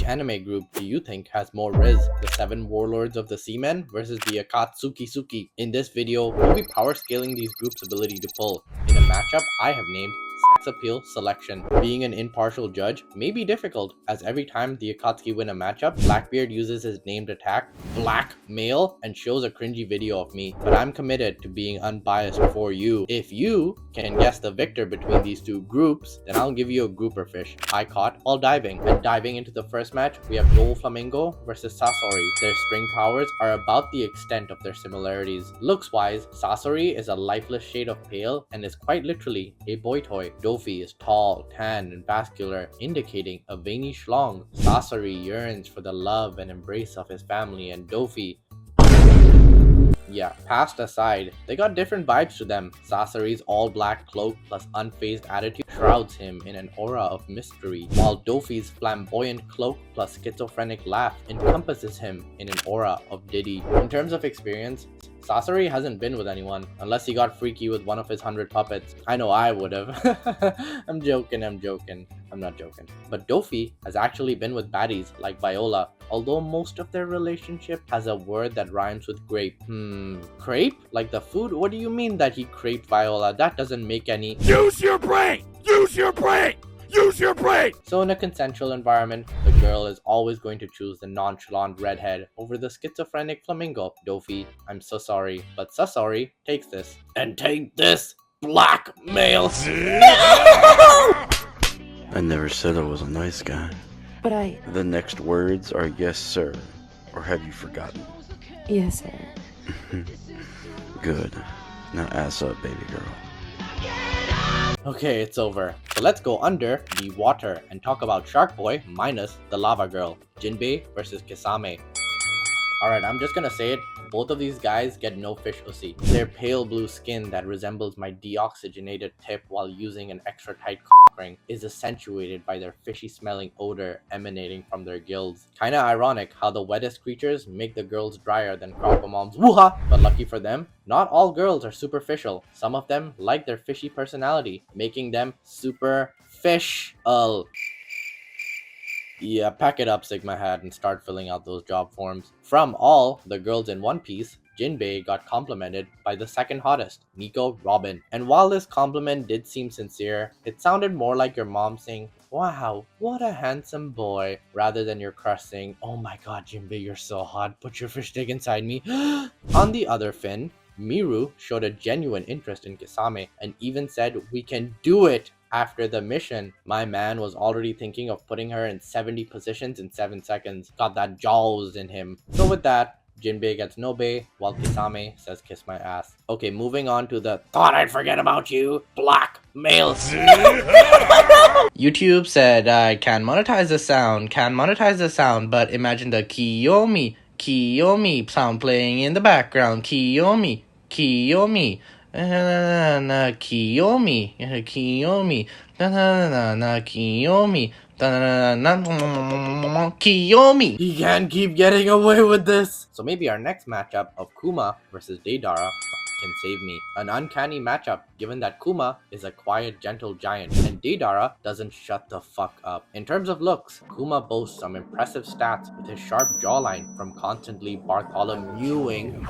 anime group do you think has more RIZZ? The 7 Warlords of the Seamen versus the Akatsuki? In this video, we'll be power scaling these groups' ability to pull in a matchup I have named Sex Appeal Selection. Being an impartial judge may be difficult, as every time the Akatsuki win a matchup, Blackbeard uses his named attack, Black Male, and shows a cringy video of me. But I'm committed to being unbiased for you. If you can guess the victor between these two groups, then I'll give you a grouper fish I caught while diving. And diving into the first match, we have Flamingo versus Sasori. Their string powers are about the extent of their similarities. Looks wise, Sasori is a lifeless shade of pale and is quite literally a boy toy. Dofi is tall, tan, and vascular, indicating a veiny schlong. Sasori yearns for the love and embrace of his family, and Dofi, yeah, past aside, they got different vibes to them. Sasori's all-black cloak plus unfazed attitude shrouds him in an aura of mystery, while Dofi's flamboyant cloak plus schizophrenic laugh encompasses him in an aura of Diddy. In terms of experience, Sasori hasn't been with anyone, unless he got freaky with one of his 100 puppets. I know I would've. I'm joking. I'm not joking. But Dofi has actually been with baddies like Viola, although most of their relationship has a word that rhymes with grape. Crepe? Like the food? What do you mean that he craped Viola? That doesn't make any— Use your brain! Use your brain! Use your brain! So in a consensual environment, the girl is always going to choose the nonchalant redhead over the schizophrenic flamingo. Dofi, I'm so sorry, but Sasori takes this. And take this, black male. I never said I was a nice guy. But The next words are yes, sir, or have you forgotten? yes, sir. Good. Now ass up, baby girl. Okay, it's over. So let's go under the water and talk about Shark Boy minus the Lava Girl. Jinbei versus Kisame. Alright, I'm just gonna say it. Both of these guys get no fish usi. Their pale blue skin that resembles my deoxygenated tip while using an extra tight cock ring is accentuated by their fishy smelling odor emanating from their gills. Kinda ironic how the wettest creatures make the girls drier than Crocomom's woo-ha! But lucky for them, not all girls are superficial. Some of them like their fishy personality, making them super fish-al. Yeah, pack it up, Sigma Hat, and start filling out those job forms. From all the girls in One Piece, Jinbei got complimented by the second hottest, Nico Robin. And while this compliment did seem sincere, it sounded more like your mom saying, "Wow, what a handsome boy," rather than your crush saying, "Oh my god, Jinbei, you're so hot, put your fish stick inside me." On the other fin, Miru showed a genuine interest in Kisame and even said, "We can do it." After the mission, my man was already thinking of putting her in 70 positions in 7 seconds. Got that jaws in him. So with that, Jinbei gets no bay, while Kisame says kiss my ass. Okay, moving on to the thought I'd forget about you, black male. YouTube said I can monetize the sound, but imagine the Kiyomi sound playing in the background. Kiyomi. Kiyomi, Kiyomi. He can't keep getting away with this. So maybe our next matchup of Kuma versus Deidara can save me. An uncanny matchup, given that Kuma is a quiet, gentle giant, and Deidara doesn't shut the fuck up. In terms of looks, Kuma boasts some impressive stats with his sharp jawline from constantly Bartholomewing,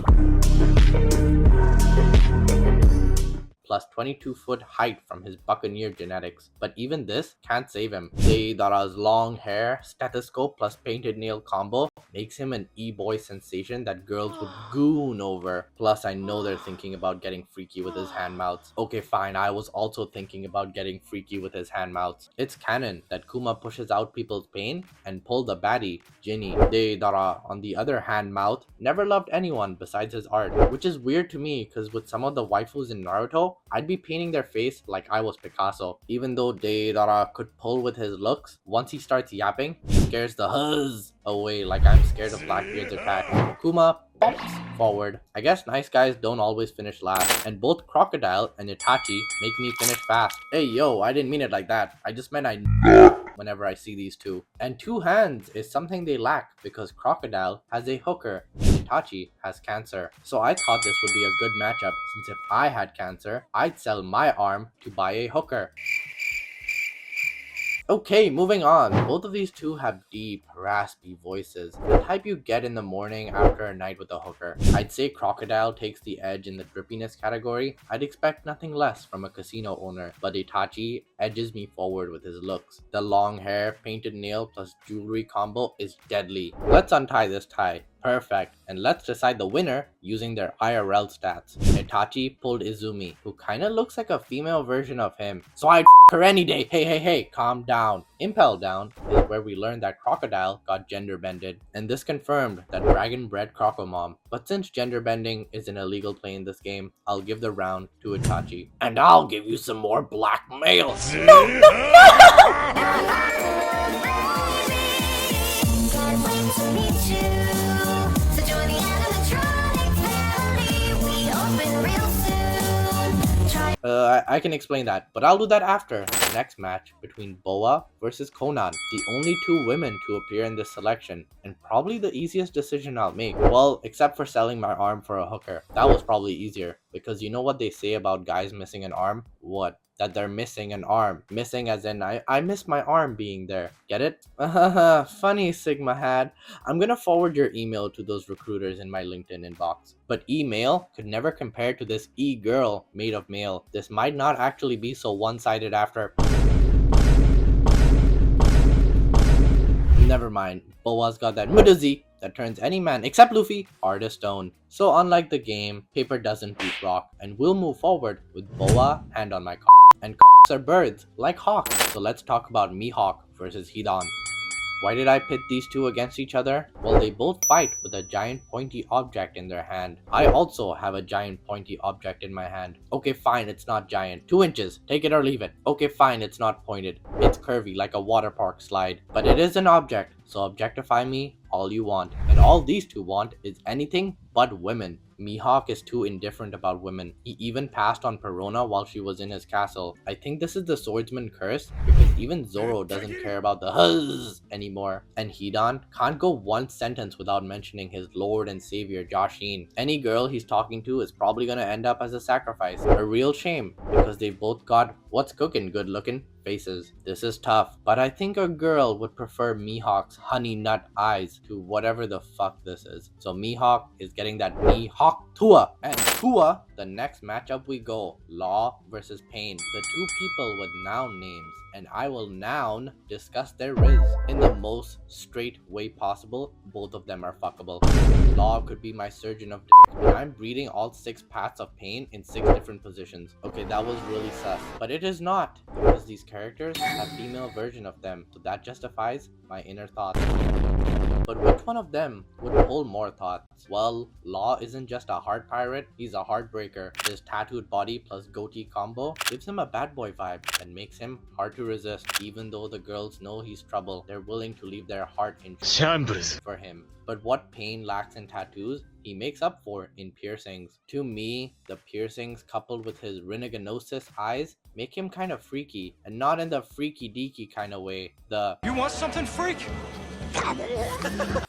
plus 22-foot height from his buccaneer genetics. But even this can't save him. Deidara's long hair, stethoscope plus painted nail combo makes him an e-boy sensation that girls would goon over. Plus I know they're thinking about getting freaky with his hand mounts. Okay fine, I was also thinking about getting freaky with his hand mounts. It's canon that Kuma pushes out people's pain and pull the baddie, Jinny. Deidara, on the other hand mouth, never loved anyone besides his art, which is weird to me because with some of the waifus in Naruto, I'd be painting their face like I was Picasso. Even though Deidara could pull with his looks, once he starts yapping, he scares the huzz away like I'm scared of Blackbeard's attack. Kuma bumps forward. I guess nice guys don't always finish last, and both Crocodile and Itachi make me finish fast. Hey yo, I didn't mean it like that. I just meant I whenever I see these two. And two hands is something they lack because Crocodile has a hooker and Itachi has cancer. So I thought this would be a good matchup since if I had cancer, I'd sell my arm to buy a hooker. Okay, moving on. Both of these two have deep, raspy voices, the type you get in the morning after a night with a hooker. I'd say Crocodile takes the edge in the drippiness category. I'd expect nothing less from a casino owner, but Itachi edges me forward with his looks. The long hair, painted nail plus jewelry combo is deadly. Let's untie this tie. Perfect. And let's decide the winner using their IRL stats. Itachi pulled Izumi, who kinda looks like a female version of him. So I'd f her any day. Hey, calm down. Impel Down is where we learned that Crocodile got gender bended. And this confirmed that Dragon bred Crocomom. But since gender bending is an illegal play in this game, I'll give the round to Itachi. And I'll give you some more blackmail. I can explain that, but I'll do that after the next match between Boa versus Conan, the only two women to appear in this selection, and probably the easiest decision I'll make. Well, except for selling my arm for a hooker. That was probably easier, because you know what they say about guys missing an arm? What? That they're missing an arm. Missing as in I miss my arm being there. Get it? Funny, Sigma Had. I'm gonna forward your email to those recruiters in my LinkedIn inbox. But email could never compare to this e-girl made of male. This might not actually be so one-sided after. Never mind. Boa's got that mudazi that turns any man except Luffy hard as stone. So unlike the game, paper doesn't beat rock, and we'll move forward with Boa hand on my cock. And cocks are birds, like hawks. So let's talk about Mihawk versus Hidan. Why did I pit these two against each other? Well, they both fight with a giant pointy object in their hand. I also have a giant pointy object in my hand. Okay, fine, it's not giant. 2 inches. Take it or leave it. Okay, fine, it's not pointed. It's curvy like a water park slide. But it is an object, so objectify me all you want. And all these two want is anything but women. Mihawk is too indifferent about women. He even passed on Perona while she was in his castle. I think this is the swordsman curse, because even Zoro doesn't care about the huzz anymore. And Hidan can't go one sentence without mentioning his lord and savior Jashin. Any girl he's talking to is probably gonna end up as a sacrifice. A real shame, because they both got what's cooking good looking faces. This is tough, but I think a girl would prefer Mihawk's honey nut eyes to whatever the fuck this is. So Mihawk is getting that Mihawk Tua. And Tua, the next matchup we go. Law versus Pain. The two people with noun names. And I will noun discuss their RIZZ in the most straight way possible. Both of them are fuckable. Law could be my surgeon of dick, and I'm breeding all 6 paths of pain in 6 different positions. Okay, that was really sus, but it is not, because these characters have female version of them, so that justifies my inner thoughts. But which one of them would hold more thoughts? Well, Law isn't just a heart pirate, he's a heartbreaker. His tattooed body plus goatee combo gives him a bad boy vibe and makes him hard to resist. Even though the girls know he's trouble, they're willing to leave their heart in for him. But what Pain lacks in tattoos, he makes up for in piercings. To me, the piercings coupled with his Rinaganosis eyes make him kind of freaky, and not in the freaky deaky kind of way. The You want something, freak?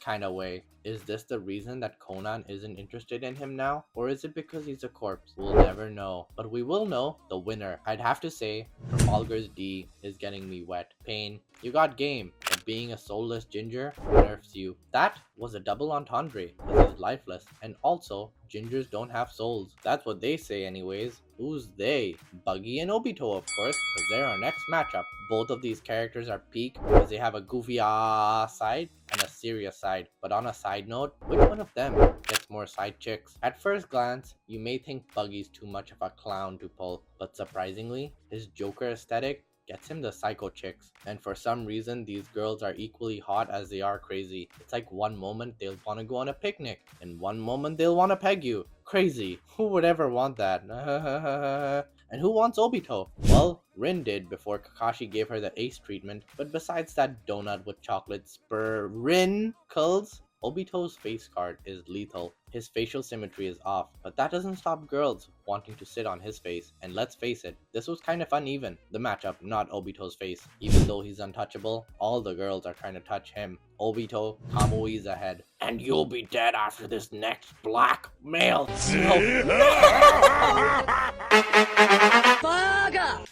kind of way. Is this the reason that Conan isn't interested in him now? Or is it because he's a corpse? We'll never know. But we will know the winner. I'd have to say, Trafalgar's D is getting me wet. Pain, you got game, but being a soulless ginger nerfs you. That was a double entendre, because he's lifeless. And also, gingers don't have souls. That's what they say anyways. Who's they? Buggy and Obito, of course, because they're our next matchup. Both of these characters are peak because they have a goofy side and a serious side. But on a side note, which one of them gets more side chicks? At first glance, you may think Buggy's too much of a clown to pull, but surprisingly, his Joker aesthetic gets him the psycho chicks. And for some reason, these girls are equally hot as they are crazy. It's like one moment they'll want to go on a picnic, and one moment they'll want to peg you. Crazy. Who would ever want that? And who wants Obito? Well, Rin did before Kakashi gave her the ace treatment, but besides that donut with chocolate sprinkles, Obito's face card is lethal. His facial symmetry is off, but that doesn't stop girls wanting to sit on his face. And let's face it, this was kind of uneven. The matchup, not Obito's face. Even though he's untouchable, all the girls are trying to touch him. Obito, Kamui's ahead. And you'll be dead after this next blackmail. Fuck up!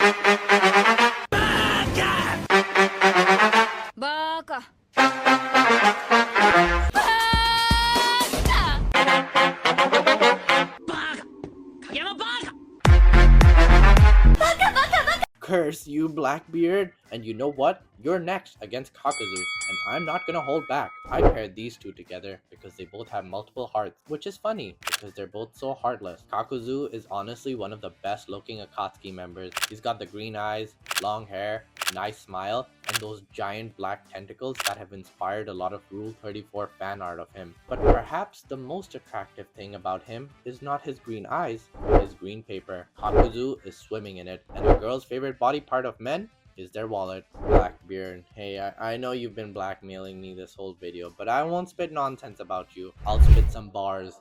Curse you, Blackbeard! And you know what? You're next against Kakuzu, and I'm not gonna hold back. I paired these two together because they both have multiple hearts, which is funny because they're both so heartless. Kakuzu is honestly one of the best looking Akatsuki members. He's got the green eyes, long hair, nice smile, and those giant black tentacles that have inspired a lot of Rule 34 fan art of him. But perhaps the most attractive thing about him is not his green eyes, but his green paper. Kakuzu is swimming in it, and a girl's favorite body part of men is their wallet. Blackbeard, hey, I know you've been blackmailing me this whole video, but I won't spit nonsense about you. I'll spit some bars.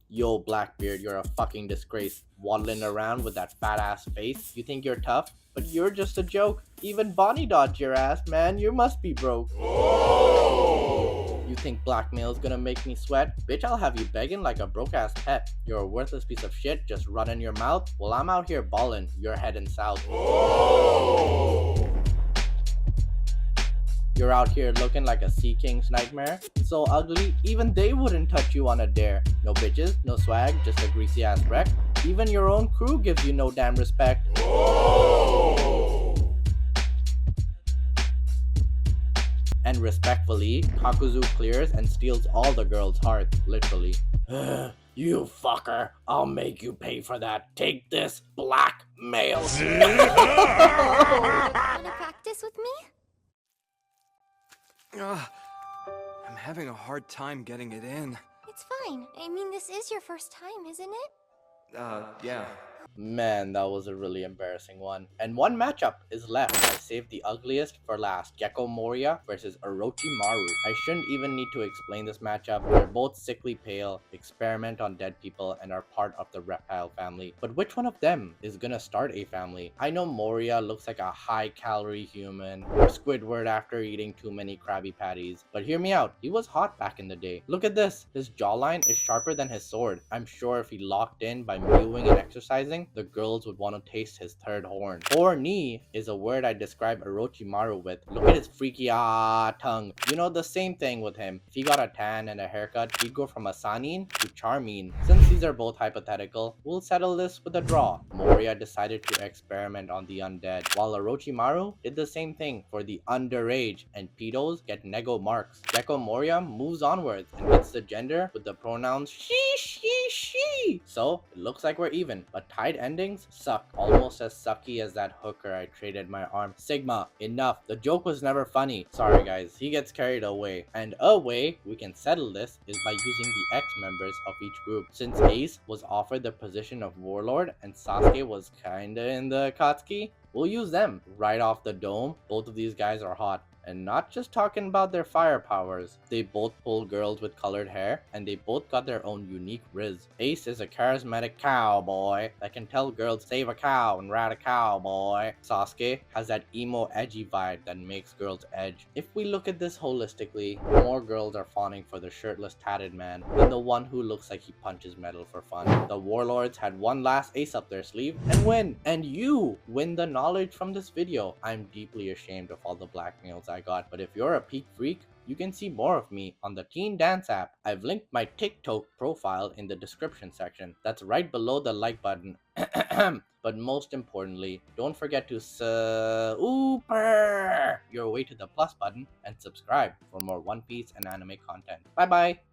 Yo, Blackbeard, you're a fucking disgrace. Waddling around with that fat ass face. You think you're tough, but you're just a joke. Even Bonnie dodged your ass, man. You must be broke. You think blackmail's gonna make me sweat? Bitch, I'll have you begging like a broke ass pet. You're a worthless piece of shit, just running your mouth. Well, I'm out here ballin', you're heading south. You're out here looking like a sea king's nightmare. So ugly, even they wouldn't touch you on a dare. No bitches, no swag, just a greasy ass wreck. Even your own crew gives you no damn respect. And respectfully, Kakuzu clears and steals all the girls' hearts, literally. You fucker, I'll make you pay for that. Take this, blackmail. Wanna practice with me? I'm having a hard time getting it in. It's fine. I mean, this is your first time, isn't it? Yeah. Man, that was a really embarrassing one. And one matchup is left. I saved the ugliest for last. Gecko Moria versus Orochimaru. I shouldn't even need to explain this matchup. They're both sickly pale, experiment on dead people, and are part of the reptile family. But which one of them is gonna start a family? I know Moria looks like a high-calorie human, or Squidward after eating too many Krabby Patties. But hear me out, he was hot back in the day. Look at this. His jawline is sharper than his sword. I'm sure if he locked in by mewing and exercising, the girls would want to taste his third horn. Horny is a word I describe Orochimaru with. Look at his freaky tongue. You know, the same thing with him. If he got a tan and a haircut, he'd go from a Sanin to Charmin. Since these are both hypothetical, we'll settle this with a draw. Moria decided to experiment on the undead, while Orochimaru did the same thing for the underage, and pedos get nego marks. Gecko Moria moves onwards and gets the gender with the pronouns she, she. So, it looks like we're even, but tied endings suck. Almost as sucky as that hooker I traded my arm. Sigma, enough. The joke was never funny. Sorry guys, he gets carried away. And a way we can settle this is by using the ex-members of each group. Since Ace was offered the position of Warlord and Sasuke was kinda in the Akatsuki, we'll use them. Right off the dome, both of these guys are hot. And not just talking about their fire powers. They both pull girls with colored hair, and they both got their own unique RIZZ. Ace is a charismatic cowboy that can tell girls save a cow and ride a cowboy. Sasuke has that emo edgy vibe that makes girls edge. If we look at this holistically, more girls are fawning for the shirtless tatted man than the one who looks like he punches metal for fun. The Warlords had one last ace up their sleeve and win. And you win the knowledge from this video. I'm deeply ashamed of all the blackmails I got, but if you're a peak freak, you can see more of me on the Teen Dance app. I've linked my TikTok profile in the description section. That's right below the like button. But most importantly, don't forget to super your way to the plus button and subscribe for more One Piece and anime content. Bye bye!